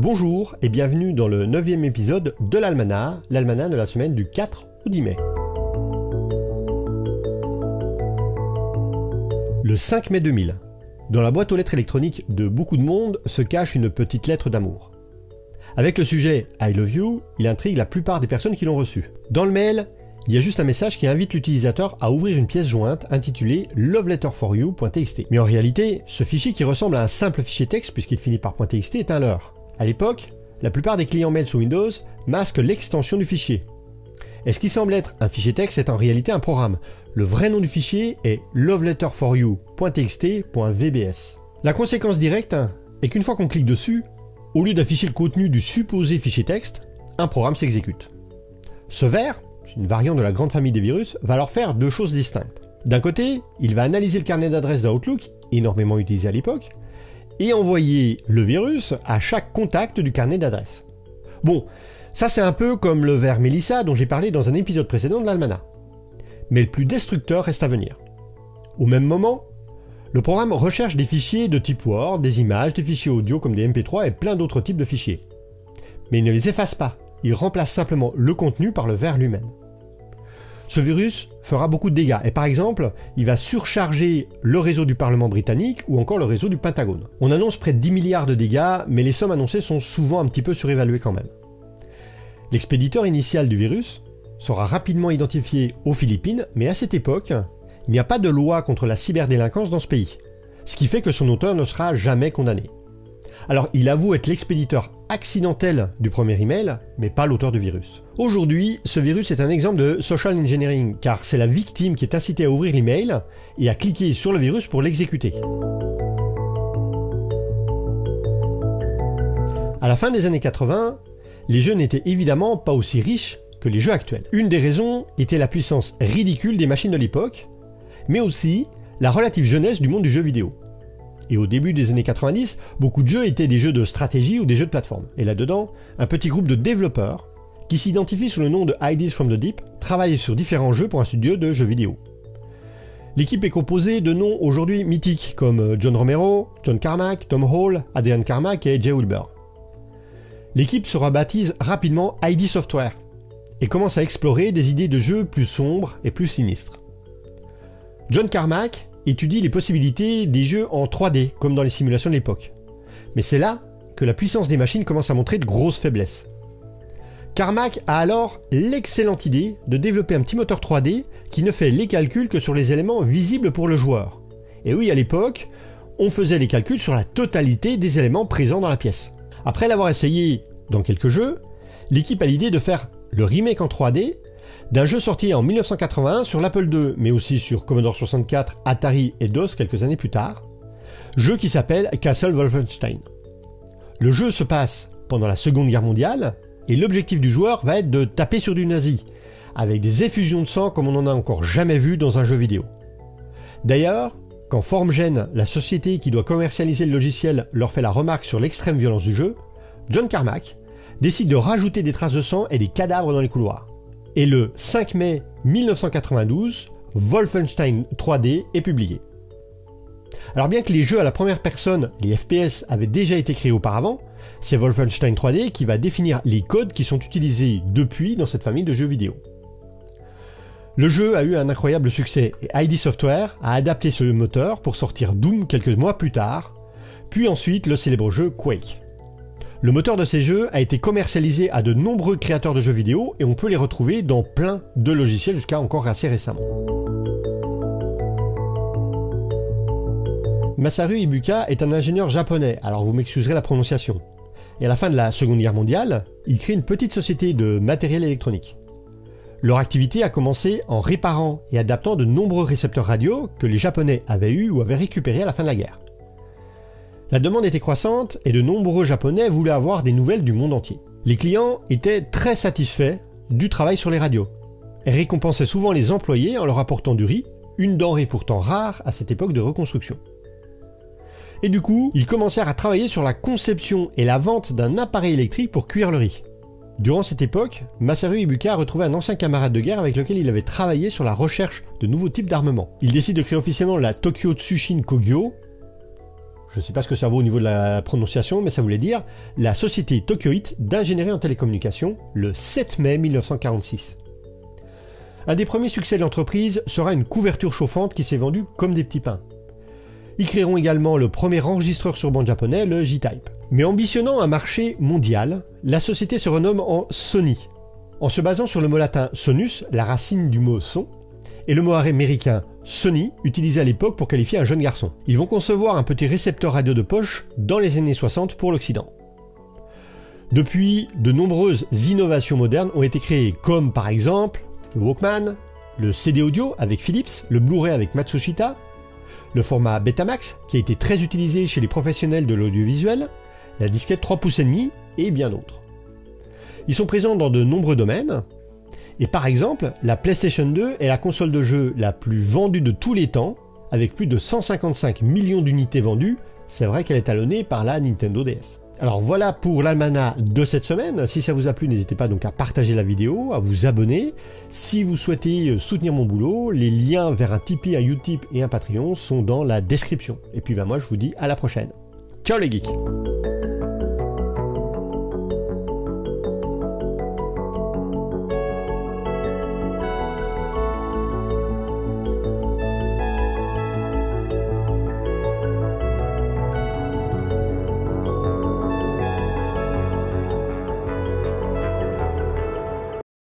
Bonjour et bienvenue dans le 9e épisode de l'Almanach de la semaine du 4 au 10 mai. Le 5 mai 2000, dans la boîte aux lettres électroniques de beaucoup de monde se cache une petite lettre d'amour. Avec le sujet « I love you », il intrigue la plupart des personnes qui l'ont reçu. Dans le mail, il y a juste un message qui invite l'utilisateur à ouvrir une pièce jointe intitulée « loveletterforyou.txt ». Mais en réalité, ce fichier qui ressemble à un simple fichier texte puisqu'il finit par .txt est un leurre. À l'époque, la plupart des clients mail sous Windows masquent l'extension du fichier. Et ce qui semble être un fichier texte est en réalité un programme. Le vrai nom du fichier est loveletterforyou.txt.vbs. La conséquence directe est qu'une fois qu'on clique dessus, au lieu d'afficher le contenu du supposé fichier texte, un programme s'exécute. Ce vers, une variante de la grande famille des virus, va alors faire deux choses distinctes. D'un côté, il va analyser le carnet d'adresses d'Outlook, énormément utilisé à l'époque, et envoyer le virus à chaque contact du carnet d'adresses. Bon, ça c'est un peu comme le vers Melissa dont j'ai parlé dans un épisode précédent de l'Almanach. Mais le plus destructeur reste à venir. Au même moment, le programme recherche des fichiers de type Word, des images, des fichiers audio comme des MP3 et plein d'autres types de fichiers. Mais il ne les efface pas, il remplace simplement le contenu par le vers lui-même. Ce virus fera beaucoup de dégâts et par exemple, il va surcharger le réseau du Parlement britannique ou encore le réseau du Pentagone. On annonce près de 10 milliards de dégâts, mais les sommes annoncées sont souvent un petit peu surévaluées quand même. L'expéditeur initial du virus sera rapidement identifié aux Philippines, mais à cette époque, il n'y a pas de loi contre la cyberdélinquance dans ce pays, ce qui fait que son auteur ne sera jamais condamné. Alors il avoue être l'expéditeur accidentel du premier email, mais pas l'auteur du virus. Aujourd'hui, ce virus est un exemple de social engineering, car c'est la victime qui est incitée à ouvrir l'email et à cliquer sur le virus pour l'exécuter. À la fin des années 80, les jeux n'étaient évidemment pas aussi riches que les jeux actuels. Une des raisons était la puissance ridicule des machines de l'époque, mais aussi la relative jeunesse du monde du jeu vidéo. Et au début des années 90, beaucoup de jeux étaient des jeux de stratégie ou des jeux de plateforme. Et là-dedans, un petit groupe de développeurs, qui s'identifient sous le nom de Ideas from the Deep, travaillent sur différents jeux pour un studio de jeux vidéo. L'équipe est composée de noms aujourd'hui mythiques comme John Romero, John Carmack, Tom Hall, Adrian Carmack et Jay Wilbur. L'équipe se rebaptise rapidement ID Software et commence à explorer des idées de jeux plus sombres et plus sinistres. John Carmack étudie les possibilités des jeux en 3D, comme dans les simulations de l'époque. Mais c'est là que la puissance des machines commence à montrer de grosses faiblesses. Carmack a alors l'excellente idée de développer un petit moteur 3D qui ne fait les calculs que sur les éléments visibles pour le joueur. Et oui, à l'époque, on faisait les calculs sur la totalité des éléments présents dans la pièce. Après l'avoir essayé dans quelques jeux, l'équipe a l'idée de faire le remake en 3D d'un jeu sorti en 1981 sur l'Apple II, mais aussi sur Commodore 64, Atari et DOS quelques années plus tard, jeu qui s'appelle Castle Wolfenstein. Le jeu se passe pendant la Seconde Guerre mondiale, et l'objectif du joueur va être de taper sur du nazi, avec des effusions de sang comme on n'en a encore jamais vu dans un jeu vidéo. D'ailleurs, quand FormGen, la société qui doit commercialiser le logiciel, leur fait la remarque sur l'extrême violence du jeu, John Carmack décide de rajouter des traces de sang et des cadavres dans les couloirs. Et le 5 mai 1992, Wolfenstein 3D est publié. Alors bien que les jeux à la première personne, les FPS, avaient déjà été créés auparavant, c'est Wolfenstein 3D qui va définir les codes qui sont utilisés depuis dans cette famille de jeux vidéo. Le jeu a eu un incroyable succès et ID Software a adapté ce moteur pour sortir Doom quelques mois plus tard, puis ensuite le célèbre jeu Quake. Le moteur de ces jeux a été commercialisé à de nombreux créateurs de jeux vidéo et on peut les retrouver dans plein de logiciels jusqu'à encore assez récemment. Masaru Ibuka est un ingénieur japonais, alors vous m'excuserez la prononciation. Et à la fin de la Seconde Guerre mondiale, il crée une petite société de matériel électronique. Leur activité a commencé en réparant et adaptant de nombreux récepteurs radio que les Japonais avaient eus ou avaient récupérés à la fin de la guerre. La demande était croissante et de nombreux Japonais voulaient avoir des nouvelles du monde entier. Les clients étaient très satisfaits du travail sur les radios et récompensaient souvent les employés en leur apportant du riz, une denrée pourtant rare à cette époque de reconstruction. Et du coup, ils commencèrent à travailler sur la conception et la vente d'un appareil électrique pour cuire le riz. Durant cette époque, Masaru Ibuka a retrouvé un ancien camarade de guerre avec lequel il avait travaillé sur la recherche de nouveaux types d'armements. Il décide de créer officiellement la Tokyo Tsushin Kogyo. je ne sais pas ce que ça vaut au niveau de la prononciation, mais ça voulait dire la société tokyoïte d'ingénierie en télécommunications, le 7 mai 1946. Un des premiers succès de l'entreprise sera une couverture chauffante qui s'est vendue comme des petits pains. Ils créeront également le premier enregistreur sur bande japonais, le J-Type. Mais ambitionnant un marché mondial, la société se renomme en Sony, en se basant sur le mot latin sonus, la racine du mot son, et le mot américain Sony, utilisé à l'époque pour qualifier un jeune garçon. Ils vont concevoir un petit récepteur radio de poche dans les années 60 pour l'Occident. Depuis, de nombreuses innovations modernes ont été créées, comme par exemple le Walkman, le CD audio avec Philips, le Blu-ray avec Matsushita, le format Betamax qui a été très utilisé chez les professionnels de l'audiovisuel, la disquette 3 pouces et demi et bien d'autres. Ils sont présents dans de nombreux domaines, et par exemple, la PlayStation 2 est la console de jeu la plus vendue de tous les temps, avec plus de 155 millions d'unités vendues. C'est vrai qu'elle est talonnée par la Nintendo DS. Alors voilà pour l'almanach de cette semaine. Si ça vous a plu, n'hésitez pas donc à partager la vidéo, à vous abonner. Si vous souhaitez soutenir mon boulot, les liens vers un Tipeee, un Utip et un Patreon sont dans la description. Et puis moi je vous dis à la prochaine. Ciao les geeks!